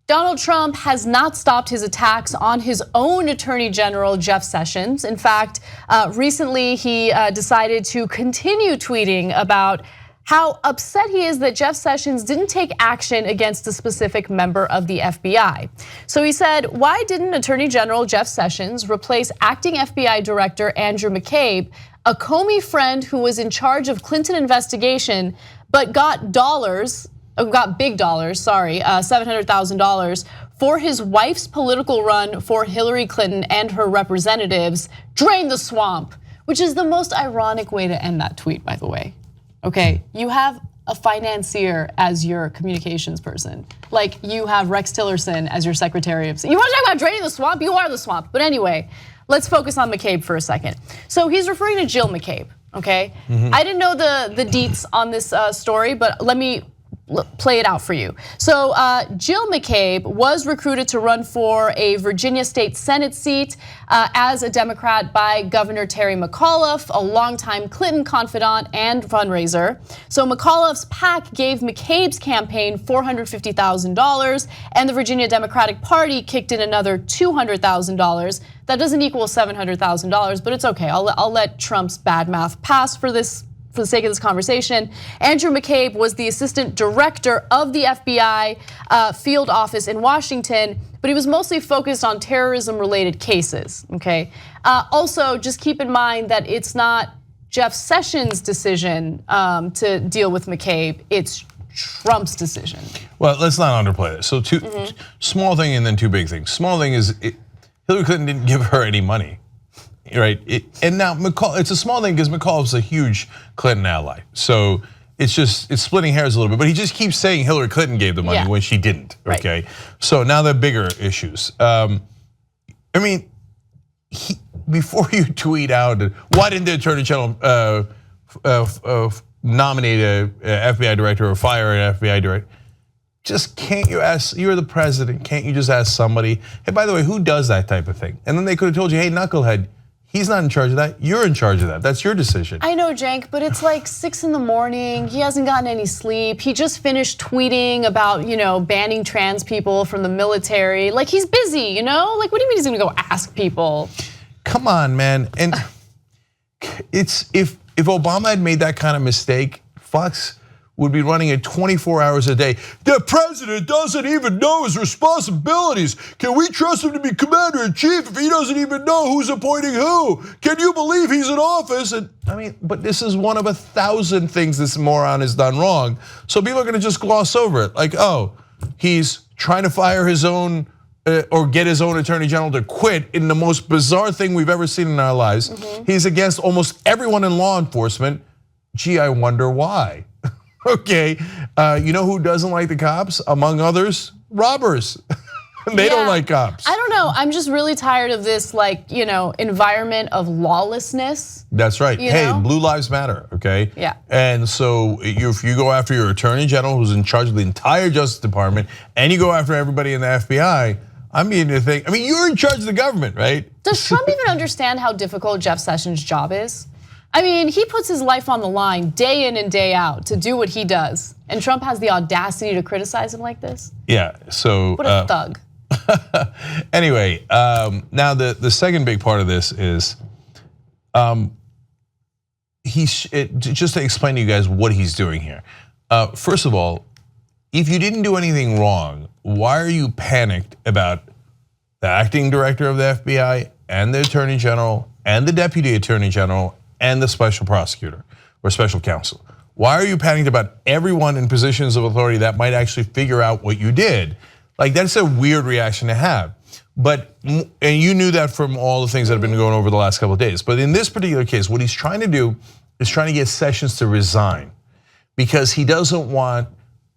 Donald Trump has not stopped his attacks on his own Attorney General, Jeff Sessions. In fact, recently he decided to continue tweeting about how upset he is that Jeff Sessions didn't take action against a specific member of the FBI. So he said, why didn't Attorney General Jeff Sessions replace acting FBI Director Andrew McCabe, a Comey friend who was in charge of Clinton investigation, but got big dollars, $700,000 for his wife's political run for Hillary Clinton and her representatives, drain the swamp, which is the most ironic way to end that tweet, by the way. Okay, you have a financier as your communications person. Like you have Rex Tillerson as your Secretary of State. You want to talk about draining the swamp? You are the swamp. But anyway, let's focus on McCabe for a second. So he's referring to Jill McCabe, okay? I didn't know the deets on this story, but let me play it out for you. So Jill McCabe was recruited to run for a Virginia State Senate seat as a Democrat by Governor Terry McAuliffe, a longtime Clinton confidant and fundraiser. So McAuliffe's PAC gave McCabe's campaign $450,000, and the Virginia Democratic Party kicked in another $200,000. That doesn't equal $700,000, but it's okay. I'll let Trump's bad math pass for the sake of this conversation. Andrew McCabe was the assistant director of the FBI field office in Washington, but he was mostly focused on terrorism-related cases, okay? Also, just keep in mind that it's not Jeff Sessions' decision to deal with McCabe, it's Trump's decision. Well, let's not underplay this. So small thing and then two big things. Small thing is Hillary Clinton didn't give her any money. Right, and now it's a small thing because McAuliffe's a huge Clinton ally. So it's splitting hairs a little bit, but he just keeps saying Hillary Clinton gave the money when she didn't, okay? Right. So now the bigger issues. I mean, before you tweet out, why didn't the Attorney General nominate an FBI director or fire an FBI director? Just can't you ask, you're the president, can't you just ask somebody, hey, by the way, who does that type of thing? And then they could have told you, hey, knucklehead, he's not in charge of that, you're in charge of that. That's your decision. I know, Cenk, but it's like 6 in the morning. He hasn't gotten any sleep. He just finished tweeting about, banning trans people from the military. Like he's busy, Like what do you mean he's gonna go ask people? Come on, man. And it's if Obama had made that kind of mistake, Fox would be running it 24 hours a day. The president doesn't even know his responsibilities. Can we trust him to be commander-in-chief if he doesn't even know who's appointing who? Can you believe he's in office? And I mean, but this is one of 1,000 things this moron has done wrong. So people are gonna just gloss over it. Like, oh, he's trying to fire his own or get his own attorney general to quit in the most bizarre thing we've ever seen in our lives. He's against almost everyone in law enforcement. Gee, I wonder why. Okay, you know who doesn't like the cops? Among others, robbers. They don't like cops. I don't know, I'm just really tired of this environment of lawlessness. That's right, hey, Blue Lives Matter, okay? Yeah. And so if you go after your attorney general who's in charge of the entire Justice Department and you go after everybody in the FBI, I'm beginning to think, you're in charge of the government, right? Does Trump even understand how difficult Jeff Sessions' job is? I mean, he puts his life on the line day in and day out to do what he does. And Trump has the audacity to criticize him like this? Yeah, so. What a thug. Anyway, now the second big part of this is, just to explain to you guys what he's doing here. First of all, if you didn't do anything wrong, why are you panicked about the acting director of the FBI and the attorney general and the deputy attorney general and the special prosecutor or special counsel? Why are you panicked about everyone in positions of authority that might actually figure out what you did? Like that's a weird reaction to have. And you knew that from all the things that have been going over the last couple of days. But in this particular case, what he's trying to do is trying to get Sessions to resign because he doesn't want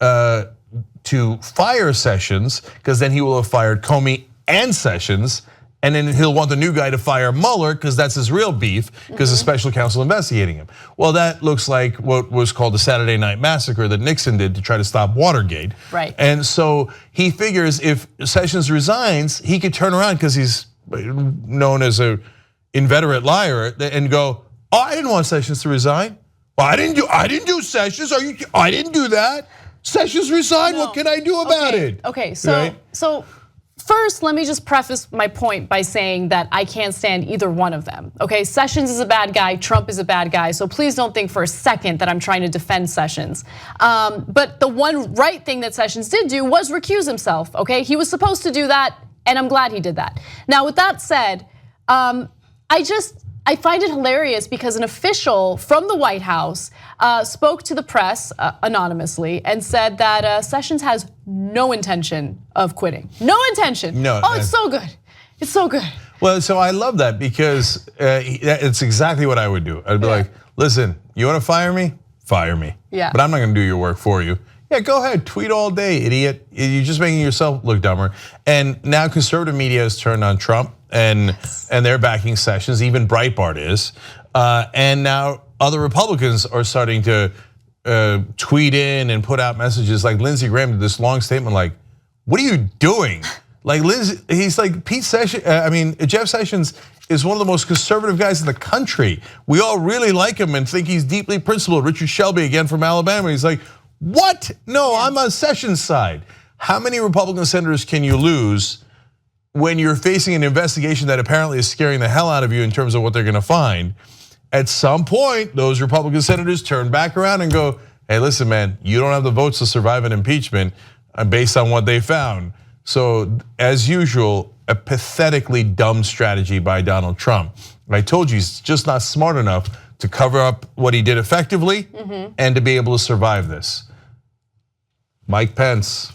to fire Sessions because then he will have fired Comey and Sessions. And then he'll want the new guy to fire Mueller because that's his real beef because the special counsel investigating him. Well, that looks like what was called the Saturday Night Massacre that Nixon did to try to stop Watergate. Right. And so he figures if Sessions resigns, he could turn around because he's known as an inveterate liar and go, oh, I didn't want Sessions to resign. Well, I didn't do Sessions. I didn't do that. Sessions resigned. What can I do about it? Okay, so first, let me just preface my point by saying that I can't stand either one of them. Okay, Sessions is a bad guy, Trump is a bad guy, so please don't think for a second that I'm trying to defend Sessions. But the one right thing that Sessions did do was recuse himself, okay? He was supposed to do that, and I'm glad he did that. Now, with that said, I find it hilarious because an official from the White House spoke to the press anonymously and said that Sessions has no intention of quitting. No intention. No. Oh, it's so good. It's so good. Well, so I love that because it's exactly what I would do. I'd be like, listen, you want to fire me? Fire me. Yeah. But I'm not going to do your work for you. Yeah, go ahead, tweet all day, idiot. You're just making yourself look dumber. And now conservative media has turned on Trump and they're backing Sessions, even Breitbart is. And now other Republicans are starting to tweet in and put out messages like Lindsey Graham did this long statement like, what are you doing? Like he's like Jeff Sessions is one of the most conservative guys in the country. We all really like him and think he's deeply principled. Richard Shelby again from Alabama, he's like, what? No, I'm on Sessions' side. How many Republican senators can you lose when you're facing an investigation that apparently is scaring the hell out of you in terms of what they're gonna find? At some point, those Republican senators turn back around and go, hey, listen, man, you don't have the votes to survive an impeachment based on what they found. So, as usual, a pathetically dumb strategy by Donald Trump. I told you he's just not smart enough to cover up what he did effectively and to be able to survive this. Mike Pence.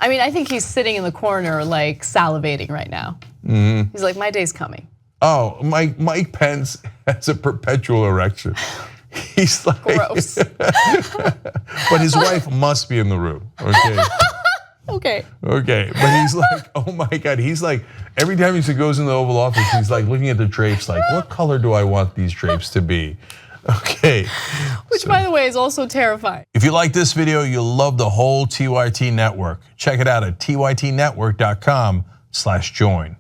I mean, I think he's sitting in the corner like salivating right now. He's like, my day's coming. Oh, Mike Pence has a perpetual erection. He's like, gross. But his wife must be in the room, okay? Okay, but he's like, oh my God, he's like, every time he goes in the Oval Office, he's like looking at the drapes like, what color do I want these drapes to be? Okay. Which, by the way, is also terrifying. If you like this video, you'll love the whole TYT network. Check it out at tytnetwork.com/join.